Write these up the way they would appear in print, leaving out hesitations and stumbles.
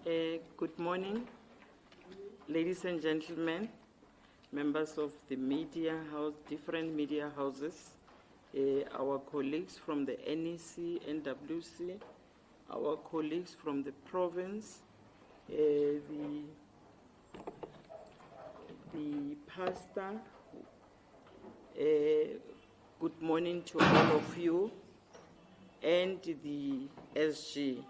Good morning, ladies and gentlemen, members of the media house, different media houses, our colleagues from the NEC, NWC, our colleagues from the province, the pastor. Good morning to all of you, and the SG.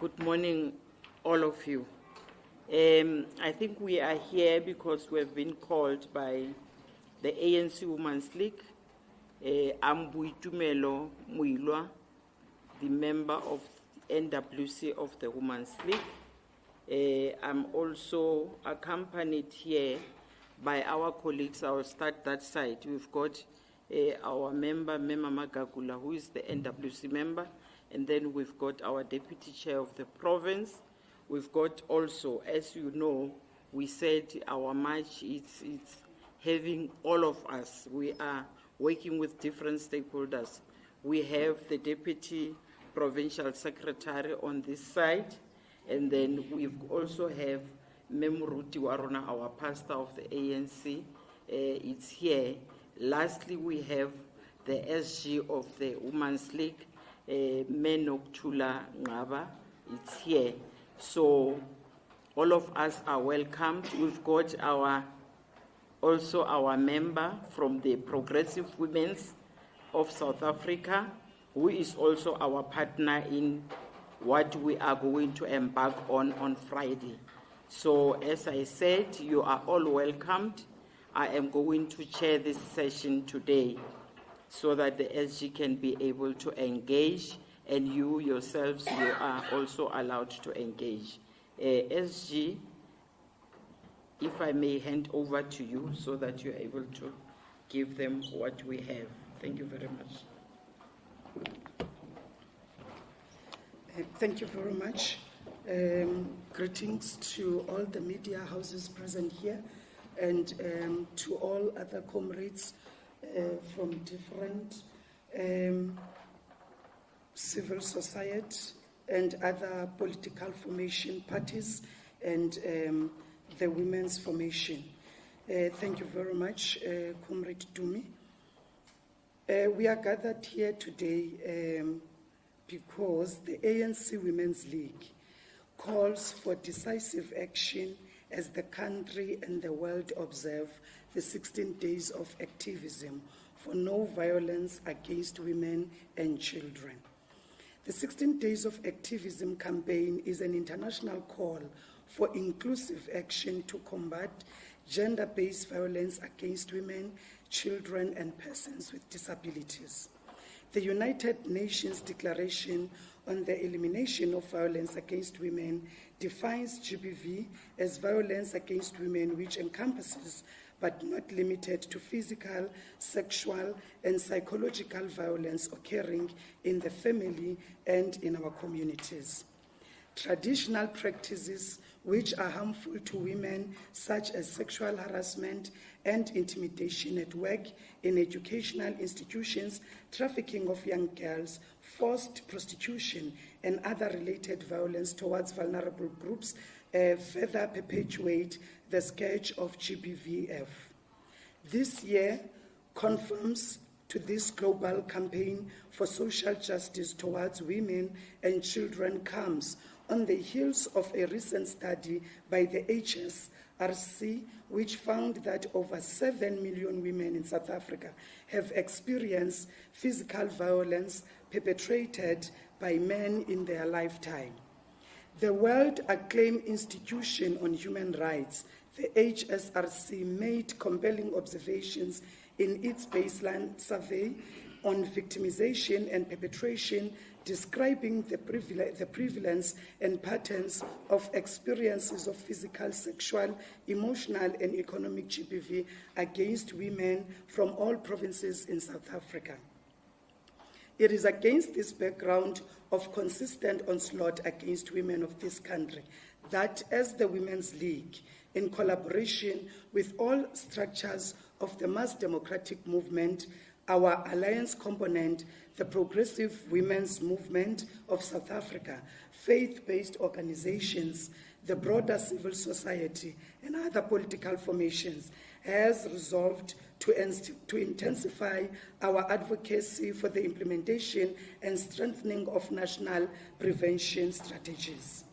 Good morning, all of you. I think we are here because we have been called by the ANC Women's League. I'm Buitumelo Muilwa, the member of NWC of the Women's League. I'm also accompanied here by our colleagues. I will start that side. We've got our member, Mema Magagula, who is the NWC member. And then we've got our deputy chair of the province. We've got also, as you know, we said our march is having all of us. We are working with different stakeholders. We have the deputy provincial secretary on this side, and then we also have Memuruti Waruna, our pastor of the ANC. It's here. Lastly, we have the SG of the Women's League, Menokchula Ngaba. It's here. So all of us are welcomed. We've got also our member from the Progressive Women's of South Africa, who is also our partner in what we are going to embark on Friday. So as I said, you are all welcomed. I am going to chair this session today, so that the SG can be able to engage, and you yourselves, you are also allowed to engage. SG, if I may hand over to you so that you're able to give them what we have. Thank you very much. Thank you very much. Greetings to all the media houses present here, and to all other comrades from different civil society and other political formation parties, and the women's formation. Thank you very much, Comrade Dumi. We are gathered here today because the ANC Women's League calls for decisive action as the country and the world observe the 16 days of activism for no violence against women and children. The 16 Days of Activism campaign is an international call for inclusive action to combat gender-based violence against women, children, and persons with disabilities. The United Nations Declaration on the Elimination of Violence Against Women defines GBV as violence against women, which encompasses but not limited to physical, sexual, and psychological violence occurring in the family and in our communities. Traditional practices which are harmful to women, such as sexual harassment and intimidation at work, in educational institutions, trafficking of young girls, forced prostitution, and other related violence towards vulnerable groups, further perpetuate the scourge of GBVF. This year confirms to this global campaign for social justice towards women and children comes on the heels of a recent study by the HSRC, which found that over 7 million women in South Africa have experienced physical violence perpetrated by men in their lifetime. The world-acclaimed Institution on Human Rights, the HSRC, made compelling observations in its baseline survey on victimization and perpetration, describing the prevalence and patterns of experiences of physical, sexual, emotional, and economic GBV against women from all provinces in South Africa. It is against this background of consistent onslaught against women of this country that, as the Women's League, in collaboration with all structures of the mass democratic movement, our alliance component, the Progressive Women's Movement of South Africa, faith-based organizations, the broader civil society, and other political formations, has resolved to intensify our advocacy for the implementation and strengthening of national prevention strategies.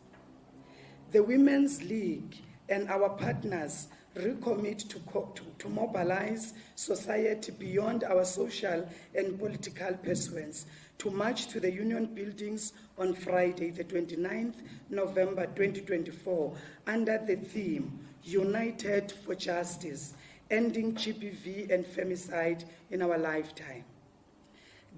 The Women's League and our partners recommit to mobilize society beyond our social and political pursuits to march to the Union buildings on Friday, the 29th November 2024, under the theme, United for Justice, Ending GBV and Femicide in Our Lifetime.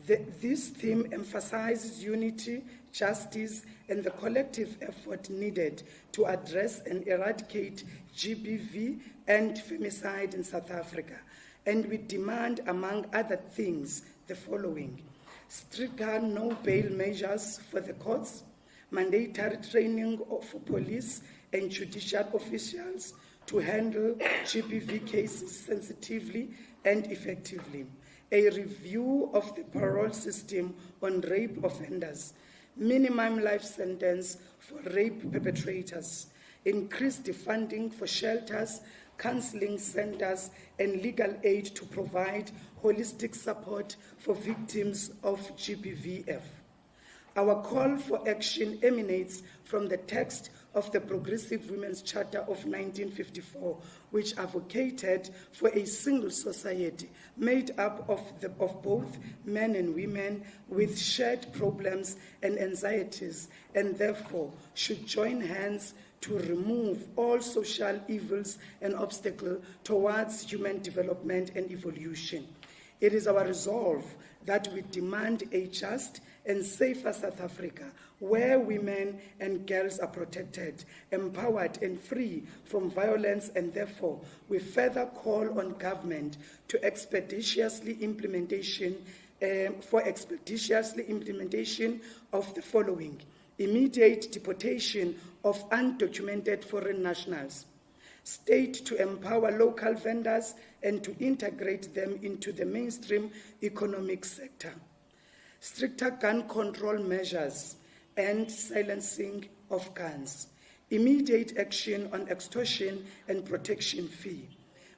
This theme emphasizes unity, justice, and the collective effort needed to address and eradicate GBV and femicide in South Africa. And we demand, among other things, the following: stricter no-bail measures for the courts, mandatory training for police and judicial officials to handle GBV cases sensitively and effectively, a review of the parole system on rape offenders, minimum life sentence for rape perpetrators, increased funding for shelters, counseling centers, and legal aid to provide holistic support for victims of GBVF. Our call for action emanates from the text of the Progressive Women's Charter of 1954, which advocated for a single society made up of both men and women with shared problems and anxieties, and therefore should join hands to remove all social evils and obstacles towards human development and evolution. It is our resolve that we demand a just and safer South Africa, where women and girls are protected, empowered, and free from violence, and therefore we further call on government to expeditiously implementation of the following: immediate deportation of undocumented foreign nationals, state to empower local vendors and to integrate them into the mainstream economic sector, stricter gun control measures and silencing of guns, immediate action on extortion and protection fee.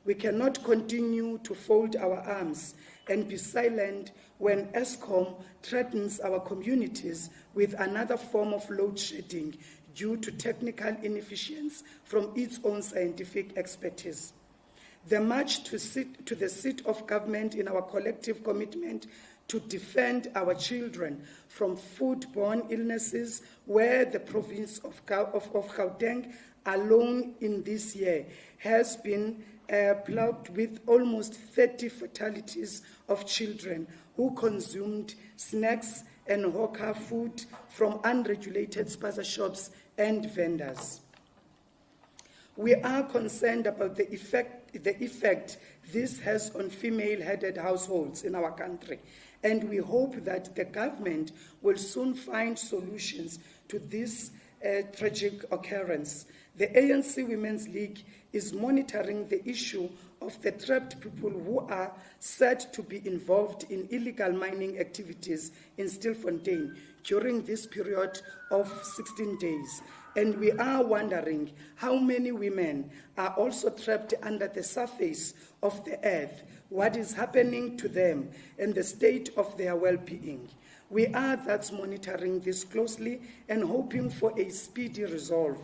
We cannot continue to fold our arms and be silent when ESCOM threatens our communities with another form of load shedding due to technical inefficiency from its own scientific expertise. The march to the seat of government in our collective commitment to defend our children from foodborne illnesses, where the province of Gauteng alone in this year has been plagued with almost 30 fatalities of children who consumed snacks and hawker food from unregulated spaza shops and vendors. We are concerned about the effect this has on female-headed households in our country, and we hope that the government will soon find solutions to this tragic occurrence. The ANC Women's League is monitoring the issue of the trapped people who are said to be involved in illegal mining activities in Stilfontein during this period of 16 days. And we are wondering how many women are also trapped under the surface of the earth, what is happening to them, and the state of their well-being. We are thus monitoring this closely and hoping for a speedy resolve.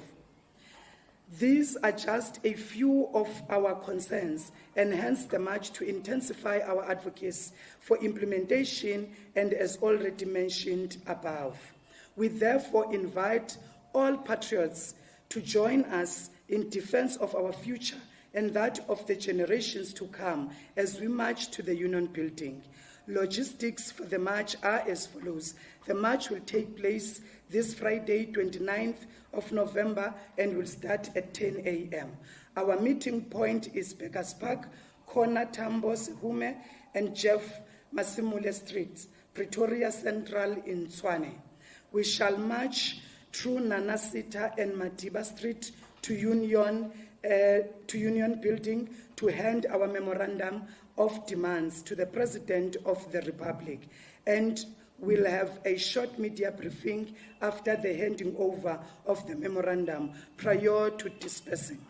These are just a few of our concerns, and hence the march to intensify our advocacy for implementation, and as already mentioned above. We therefore invite all patriots to join us in defense of our future and that of the generations to come as we march to the Union building. Logistics for the march are as follows. The march will take place this Friday, 29th of November, and will start at 10 a.m. Our meeting point is Beggars Park, corner Tambo Sehume and Jeff Masimule Streets. Pretoria Central in Tshwane. We shall march through Nanasita and Madiba Street to Union Building to hand our memorandum of demands to the President of the Republic. And we'll have a short media briefing after the handing over of the memorandum prior to dispersing.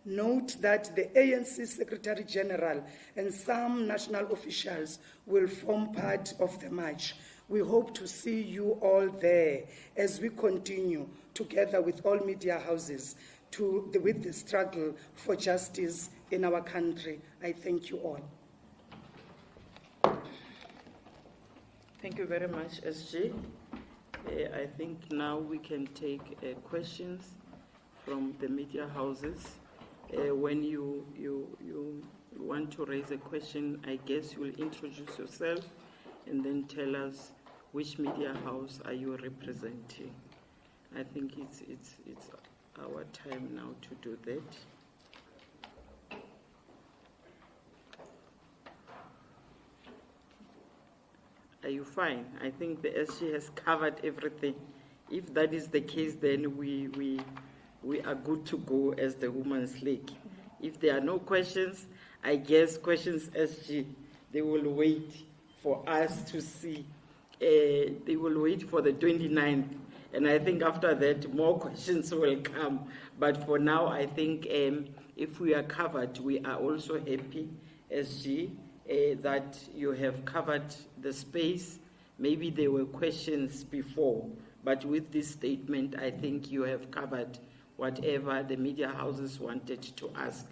Note that the ANC Secretary General and some national officials will form part of the march. We hope to see you all there as we continue together with all media houses with the struggle for justice in our country. I thank you all. Thank you very much, SG. I think now we can take questions from the media houses. When you want to raise a question, I guess you will introduce yourself and then tell us which media house are you representing. I think it's our time now to do that. Are you fine? I think the SG has covered everything. If that is the case, then we are good to go as the Women's League. If there are no questions, I guess questions SG, they will wait for us to see. They will wait for the 29th. And I think after that, more questions will come. But for now, I think if we are covered, we are also happy, SG, that you have covered the space. Maybe there were questions before, but with this statement, I think you have covered whatever the media houses wanted to ask.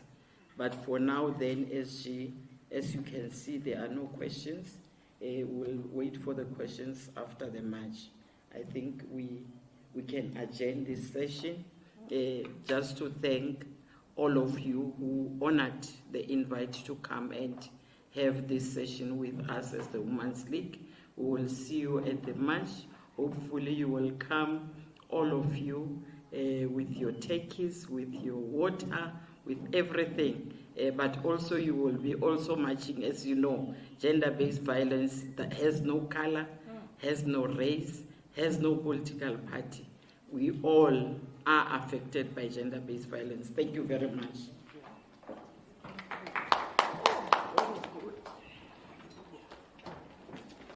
But for now, then, SG, as you can see, there are no questions. We'll wait for the questions after the march. I think we can adjourn this session just to thank all of you who honored the invite to come and have this session with us as the Women's League. We will see you at the march. Hopefully you will come, all of you, with your turkeys, with your water, with everything. But also you will be also marching, as you know, gender-based violence that has no color, has no race, has no political party. We all are affected by gender-based violence. Thank you very much.